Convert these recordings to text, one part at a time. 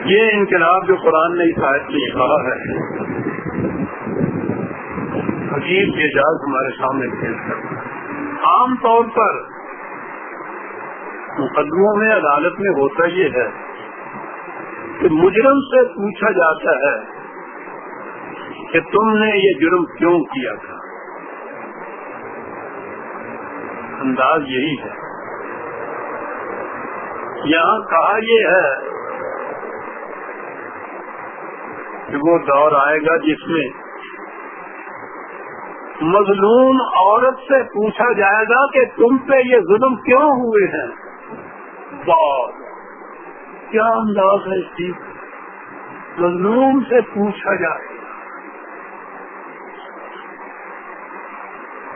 یہ انقلاب جو قرآن نے اس آیت میں کہا ہے عجیب اعجاز ہمارے سامنے پیش کرتا ہے۔ عام طور پر مقدموں میں عدالت میں ہوتا یہ ہے کہ مجرم سے پوچھا جاتا ہے کہ تم نے یہ جرم کیوں کیا تھا، انداز یہی ہے۔ یہاں کہا یہ ہے کہ وہ دور آئے گا جس میں مظلوم عورت سے پوچھا جائے گا کہ تم پہ یہ ظلم کیوں ہوئے ہیں۔ کیا انداز ہے اس چیز، مظلوم سے پوچھا جائے گا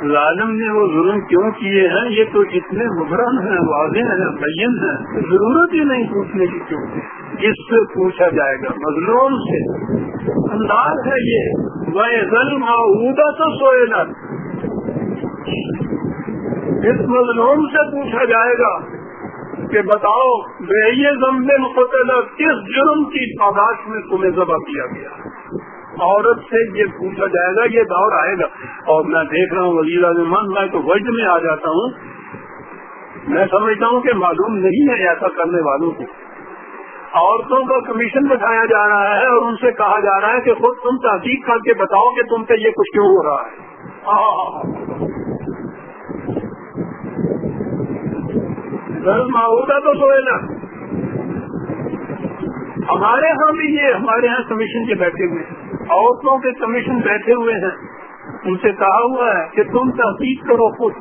ظالم نے وہ ظلم کیوں کیے ہیں، یہ تو اتنے مبرم ہیں، واضح ہیں، بین ہیں، ضرورت ہی نہیں پوچھنے کی کیوں، اس سے پوچھا جائے گا، مظلوم سے۔ انداز ہے یہ وَإِذَا الْمَوْءُودَةُ سُئِلَتْ، اس مظلوم سے پوچھا جائے گا کہ بتاؤ بِأَيِّ ذَنبٍ قُتِلَتْ، کس جرم کی پاداش میں تمہیں ذبح کیا گیا۔ عورت سے یہ پوچھا جائے گا، یہ دور آئے گا۔ اور میں دیکھ رہا ہوں وزیر اعظم، میں تو وجد میں آ جاتا ہوں، میں سمجھتا ہوں کہ معلوم نہیں ہے ایسا کرنے والوں کو۔ عورتوں کا کمیشن بٹھایا جا رہا ہے اور ان سے کہا جا رہا ہے کہ خود تم تحقیق کر کے بتاؤ کہ تم پہ یہ کچھ کیوں ہو رہا ہے۔ معاہدہ تو سوئے نا، ہمارے ہاں بھی یہ ہمارے ہاں کمیشن کے بیٹھے ہوئے ہیں، عورتوں کے کمیشن بیٹھے ہوئے ہیں، ان سے کہا ہوا ہے کہ تم تحقیق کرو خود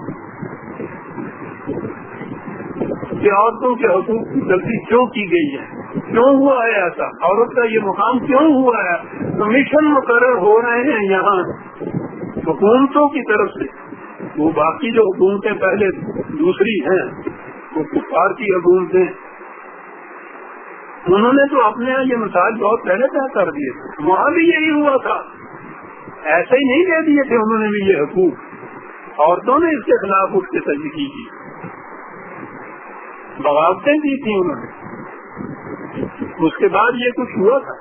کہ عورتوں کے حقوق کی غلطی کیوں کی گئی ہے، کیوں ہوا ہے ایسا، عورت کا یہ مقام کیوں ہوا ہے۔ کمیشن مقرر ہو رہے ہیں یہاں حکومتوں کی طرف سے، وہ باقی جو حکومتیں پہلے دوسری ہیں وہ کفار کی حکومتیں، انہوں نے تو اپنے یہاں یہ مسائل بہت پہلے طے کر دیے تھے، وہاں بھی یہی ہوا تھا، ایسے ہی نہیں دے دیے تھے انہوں نے بھی یہ حقوق، عورتوں نے اس کے خلاف اٹھ کے تجدید کی، بغاوتیں دی تھی انہوں نے، اس کے بعد یہ کچھ ہوا تھا۔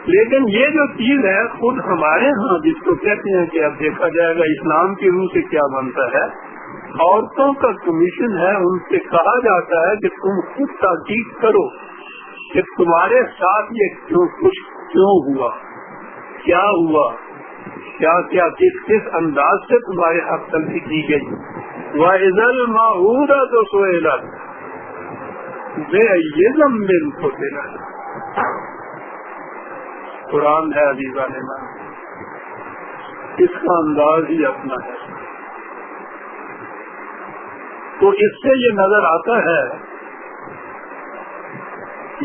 لیکن یہ جو چیز ہے خود ہمارے ہاں جس کو کہتے ہیں کہ اب دیکھا جائے گا اسلام کی روح سے کیا بنتا ہے، عورتوں کا کمیشن ہے، ان سے کہا جاتا ہے کہ تم خود تحقیق کرو کہ تمہارے ساتھ یہ کچھ کیوں ہوا، کیا ہوا، کیا کس انداز سے تمہارے حق تلفی کی گئی۔ وَإِذَا الْمَوْءُودَةُ سُئِلَتْ بِأَيِّ ذَنبٍ قُتِلَتْ، قرآن ہے عزیزان من، اس کا انداز ہی اپنا ہے۔ تو اس سے یہ نظر آتا ہے،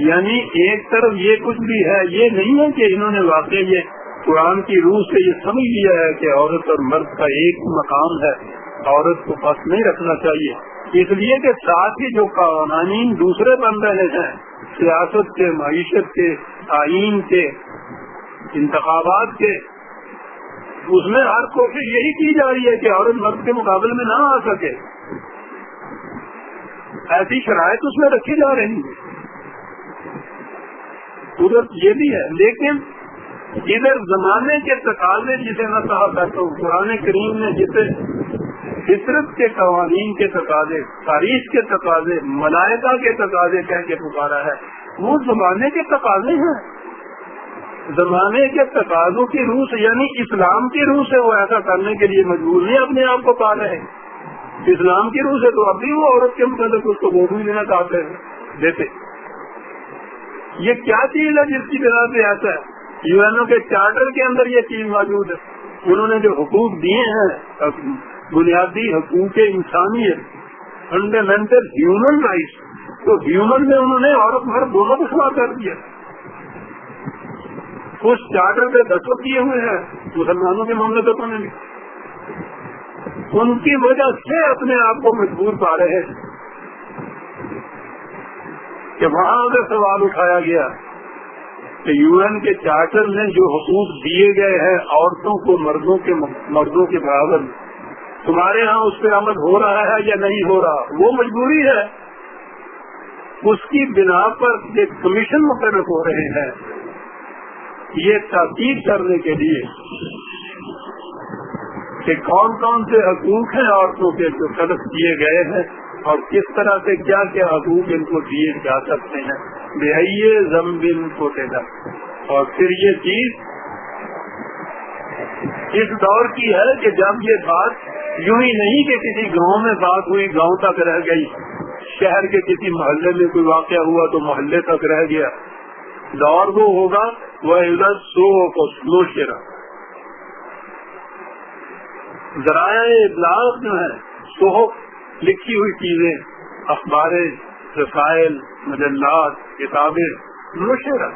یعنی ایک طرف یہ کچھ بھی ہے، یہ نہیں ہے کہ انہوں نے واقعی یہ قرآن کی روح سے یہ سمجھ لیا ہے کہ عورت اور مرد کا ایک مقام ہے، عورت کو پس نہیں رکھنا چاہیے، اس لیے کہ ساتھ ہی جو قوانین دوسرے بن رہے ہیں، سیاست کے، معیشت کے، آئین کے، انتخابات کے، اس میں ہر کوشش یہی کی جا رہی ہے کہ عورت مرد کے مقابلے میں نہ آ سکے، ایسی شرائط اس میں رکھی جا رہی ہے۔ ادھر یہ بھی ہے، لیکن ادھر زمانے کے تقاضے جسے میں کہا کرتا ہوں، قرآن کریم نے جسے فطرت کے قوانین کے تقاضے، تاریخ کے تقاضے، ملائکہ کے تقاضے کہہ کے پکارا ہے، وہ زمانے کے تقاضے ہیں، زمانے کے تقاضوں کی روح سے، یعنی اسلام کی روح سے وہ ایسا کرنے کے لیے مجبور نہیں اپنے آپ کو پا رہے، اسلام کی روح سے تو اب بھی وہ عورت کے متعلق اس کو ووٹ بھی دینا چاہتے ہیں، دیتے۔ یہ کیا چیز ہے جس کی بنا پہ ایسا ہے؟ یو این او کے چارٹر کے اندر یہ چیز موجود ہے، انہوں نے جو حقوق دیے ہیں، بنیادی حقوق انسانیت، فنڈامنٹل ہیومن رائٹس، تو ہیومن میں انہوں نے عورت مرد دونوں کو شمار کر دیا، اس چارٹر پہ دستخط کیے ہوئے ہیں مسلمانوں کے مملکتوں نے بھی، ان کی وجہ سے اپنے آپ کو مجبور پا رہے ہیں کہ وہاں اگر سوال اٹھایا گیا کہ یو این کے چارٹر میں جو حقوق دیے گئے ہیں عورتوں کو مردوں کے برابر، تمہارے ہاں اس پہ عمل ہو رہا ہے یا نہیں ہو رہا، وہ مجبوری ہے اس کی بنا پر ایک کمیشن مقرر ہو رہے ہیں یہ تحقیق کرنے کے لیے کہ کون کون سے حقوق ہیں عورتوں کے جو تلف کیے گئے ہیں اور کس طرح سے کیا کیا حقوق ان کو دیے جا سکتے ہیں بہائیے ذنب قتل۔ اور پھر یہ چیز اس دور کی ہے کہ جب یہ بات یوں ہی نہیں کہ کسی گاؤں میں بات ہوئی گاؤں تک رہ گئی، شہر کے کسی محلے میں کوئی واقعہ ہوا تو محلے تک رہ گیا، دور وہ ہوگا وہ نوشرہ ذرائع ابلاغ جو ہے صحف لکھی ہوئی چیزیں، اخباریں، رسائل، مجلات، کتابیں، نوشرہ۔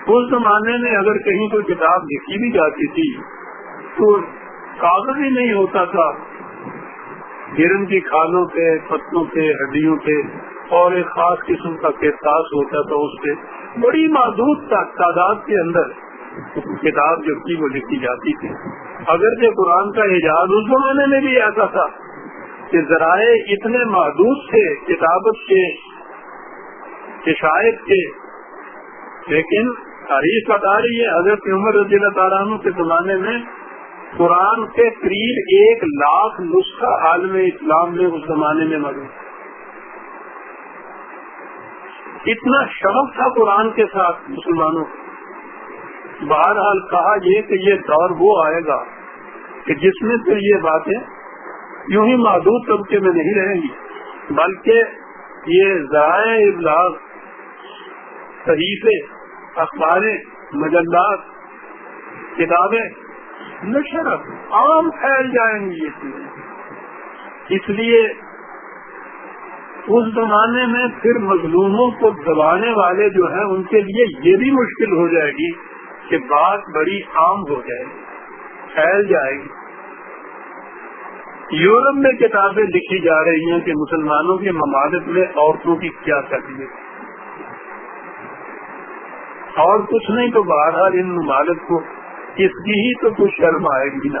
اس زمانے میں اگر کہیں کوئی کتاب لکھی بھی جاتی تھی تو کاغذ ہی نہیں ہوتا تھا، ہرن کی کھالوں پہ، پتوں پہ، ہڈیوں پہ، اور ایک خاص قسم کا کرتاس ہوتا تھا، اس پہ بڑی محدود تعداد کے اندر کتاب جو تھی وہ لکھی جاتی تھی۔ اگرچہ قرآن کا اعجاز اس زمانے میں بھی ایسا تھا کہ ذرائع اتنے محدود تھے کتابت کے، اشاعت کے، لیکن تاریخ بتا رہی ہے حضرت عمر رضی اللہ تعالیٰ عنہ کے زمانے میں قرآن کے قریب 1 لاکھ نسخہ عالم اسلام میں اس زمانے میں موجود، اتنا شوق تھا قرآن کے ساتھ مسلمانوں کو۔ بہرحال کہا یہ کہ یہ دور وہ آئے گا کہ جس میں پھر یہ باتیں یوں ہی محدود طبقے میں نہیں رہیں گی، بلکہ یہ ذرائع ابلاغ، صحیفے، اخباریں، مجلات، کتابیں نشر عام پھیل جائیں گی یہ چیزیں۔ اس لیے اس زمانے میں پھر مظلوموں کو دبانے والے جو ہیں ان کے لیے یہ بھی مشکل ہو جائے گی کہ بات بڑی عام ہو جائے گی، پھیل جائے گی۔ یورپ میں کتابیں لکھی جا رہی ہیں کہ مسلمانوں کے ممالک میں عورتوں کی کیا تکلیف، اور کچھ نہیں تو بہرحال ان ممالک کو اس کی ہی تو کچھ شرم آئے گی نا۔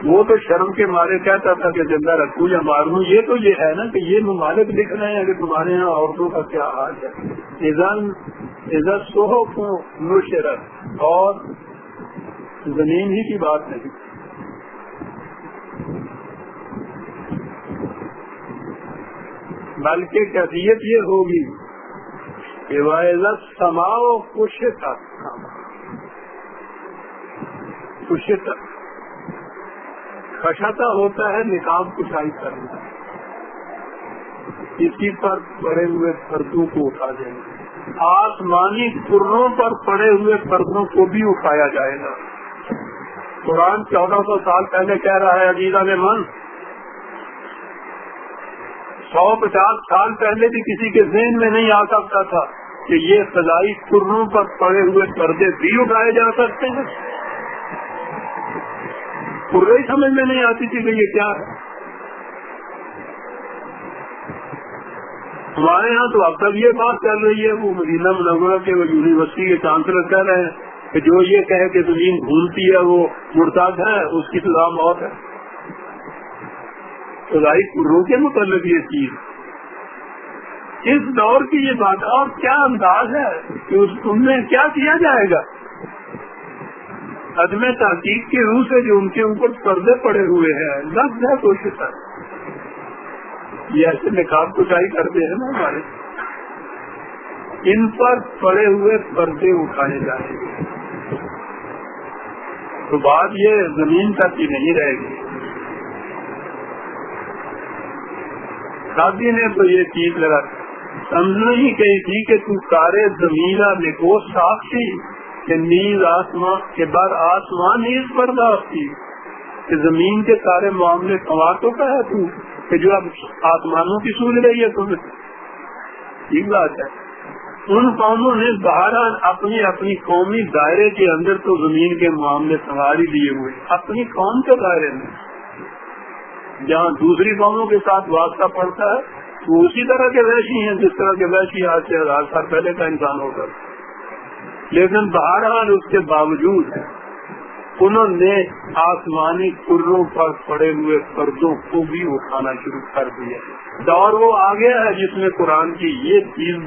وہ تو شرم کے مارے کہتا تھا کہ زندہ رکھوں یا ماروں، یہ تو یہ ہے نا کہ یہ ممالک لکھ رہے ہیں کہ تمہارے یہاں عورتوں کا کیا حال ہے۔ عزت صحف نشرت، اور زمین ہی کی بات نہیں، بلکہ کیفیت یہ ہوگی کہ وَإِذَا السَّمَاءُ كُشِطَتْ، کشطت خشطہ ہوتا ہے نقاب کشائی کرنا، اسی پر پڑے ہوئے پردوں کو اٹھا دیں گے، آسمانی کرنوں پر پڑے ہوئے پردوں کو بھی اٹھایا جائے گا۔ قرآن 1400 سال پہلے کہہ رہا ہے عزیزان من، 150 سال پہلے بھی کسی کے ذہن میں نہیں آ سکتا تھا کہ یہ فضائی کرنوں پر پڑے ہوئے پردے بھی اٹھائے جا سکتے ہیں۔ پورے سمجھ میں نہیں آتی تھی کہ یہ کیا ہے۔ ہمارے ہاں تو اب تک یہ بات چل رہی ہے، وہ مدینہ منورہ کے وہ یونیورسٹی کے چانسلر کہہ رہے ہیں کہ جو یہ کہے کہ زمین گھومتی ہے وہ مرتد ہے، اس کی سزا موت ہے۔ فضائی کروں کے متعلق یہ چیز اس دور کی یہ بات، اور کیا انداز ہے کہ ان میں کیا کیا جائے گا۔ عدم تحقیق کی روح سے جو ان کے اوپر پردے پڑے ہوئے ہیں، لفظ ہے کوشش ہے، یہ ایسے نقاب کشائی کرتے ہیں نا ہمارے، ان پر پڑے ہوئے پردے اٹھائے جائیں گے تو بات یہ زمین تک ہی نہیں رہے گی۔ شادی نے تو یہ چیز لگا سمجھنا ہی کہی تھی کہ تو سارے زمینہ لکھو ساکشی کہ نیز آسمان کے بعد آسمان نیز برداشت کی، کہ زمین کے سارے معاملے سواتوں کا ہے تو کہ جو اب آسمانوں کی سوچ رہی ہے تمہیں، ٹھیک بات ہے۔ ان قوموں نے بہرحال اپنی اپنی قومی دائرے کے اندر تو زمین کے معاملے سنوار ہی دیے ہوئے، اپنی قوم کے دائرے میں، جہاں دوسری قوموں کے ساتھ واسطہ پڑتا ہے وہ اسی طرح کے وحشی ہیں جس طرح کے وحشی آج سے 1000 سال پہلے کا انسان ہوگا، لیکن بہرحال اس کے باوجود انہوں نے آسمانی کروں پر پڑے ہوئے پردوں کو بھی اٹھانا شروع کر دیا. دور وہ آ گیا ہے جس میں قرآن کی یہ چیز